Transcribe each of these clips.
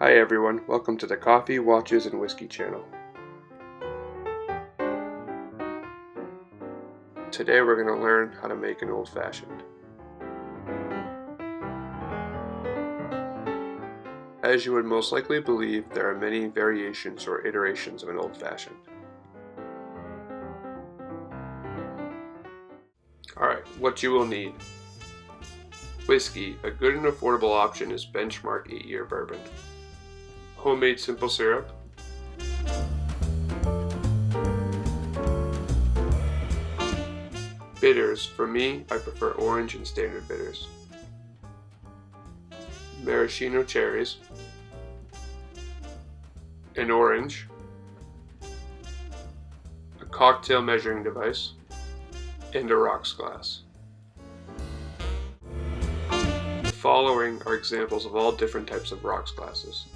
Hi everyone, welcome to the Coffee, Watches, and Whiskey channel. Today we're going to learn how to make an old-fashioned. As you would most likely believe, there are many variations or iterations of an old-fashioned. Alright, what you will need. Whiskey, a good and affordable option is benchmark 8-year bourbon. Homemade simple syrup. Bitters, for me, I prefer orange and standard bitters. Maraschino cherries. An orange. A cocktail measuring device. And a rocks glass. The following are examples of all different types of rocks glasses.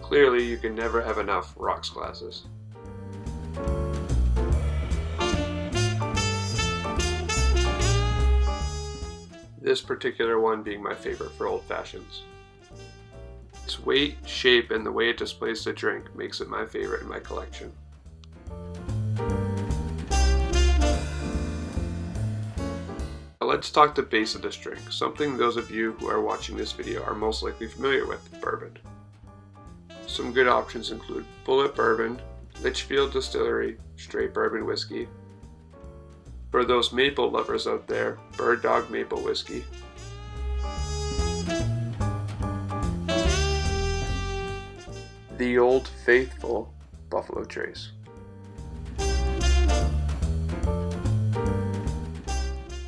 Clearly, you can never have enough rocks glasses. This particular one being my favorite for old fashions. Its weight, shape, and the way it displays the drink makes it my favorite in my collection. Now let's talk the base of this drink, something those of you who are watching this video are most likely familiar with, bourbon. Some good options include Bullet Bourbon, Litchfield Distillery, Straight Bourbon Whiskey. For those maple lovers out there, Bird Dog Maple Whiskey. The Old Faithful Buffalo Trace.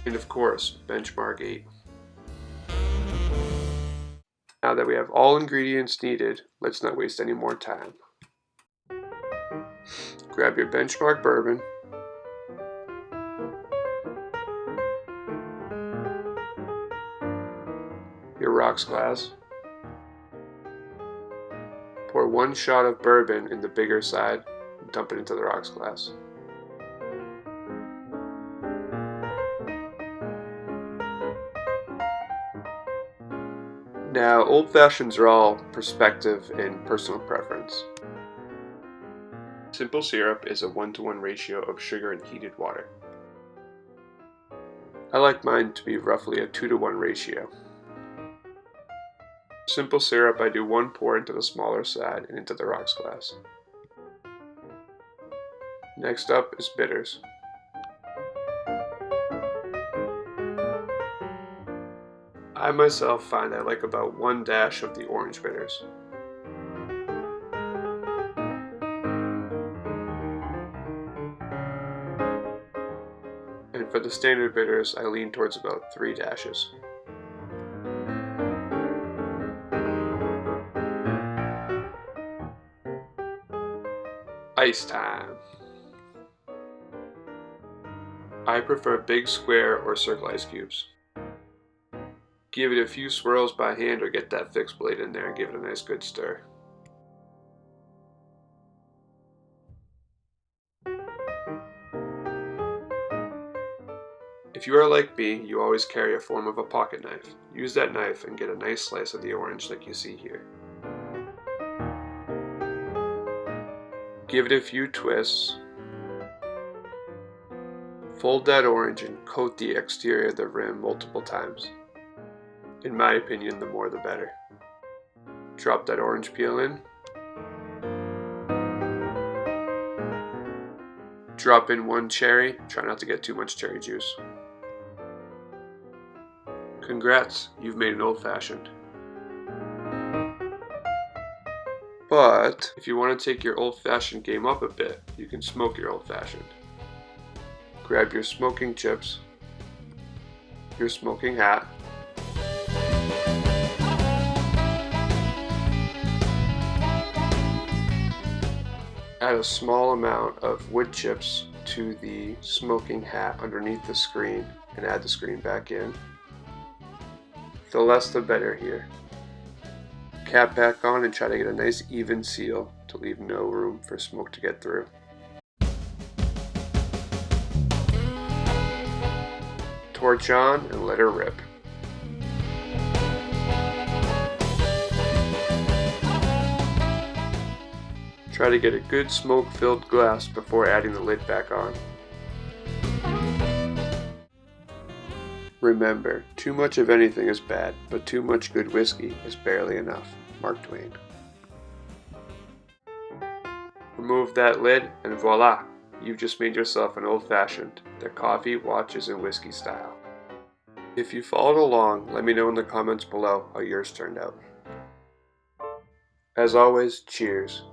And of course, Benchmark 8. Now that we have all ingredients needed, let's not waste any more time. Grab your Benchmark bourbon, your rocks glass, pour 1 shot of bourbon in the bigger side and dump it into the rocks glass. Now, old fashions are all perspective and personal preference. Simple syrup is a 1-to-1 ratio of sugar and heated water. I like mine to be roughly a 2-to-1 ratio. Simple syrup, I do 1 pour into the smaller side and into the rocks glass. Next up is bitters. I myself find I like about 1 dash of the orange bitters. And for the standard bitters, I lean towards about 3 dashes. Ice time! I prefer big square or circle ice cubes. Give it a few swirls by hand or get that fixed blade in there and give it a nice good stir. If you are like me, you always carry a form of a pocket knife. Use that knife and get a nice slice of the orange like you see here. Give it a few twists. Fold that orange and coat the exterior of the rim multiple times. In my opinion, the more the better. Drop that orange peel in. Drop in 1 cherry. Try not to get too much cherry juice. Congrats, you've made an old-fashioned. But if you want to take your old-fashioned game up a bit, you can smoke your old-fashioned. Grab your smoking chips, your smoking hat, add a small amount of wood chips to the smoking hat underneath the screen and add the screen back in. The less the better here. Cap back on and try to get a nice even seal to leave no room for smoke to get through. Torch on and let her rip. Try to get a good smoke-filled glass before adding the lid back on. Remember, too much of anything is bad, but too much good whiskey is barely enough. Mark Twain. Remove that lid and voila! You've just made yourself an old-fashioned, the coffee, watches, and whiskey style. If you followed along, let me know in the comments below how yours turned out. As always, cheers.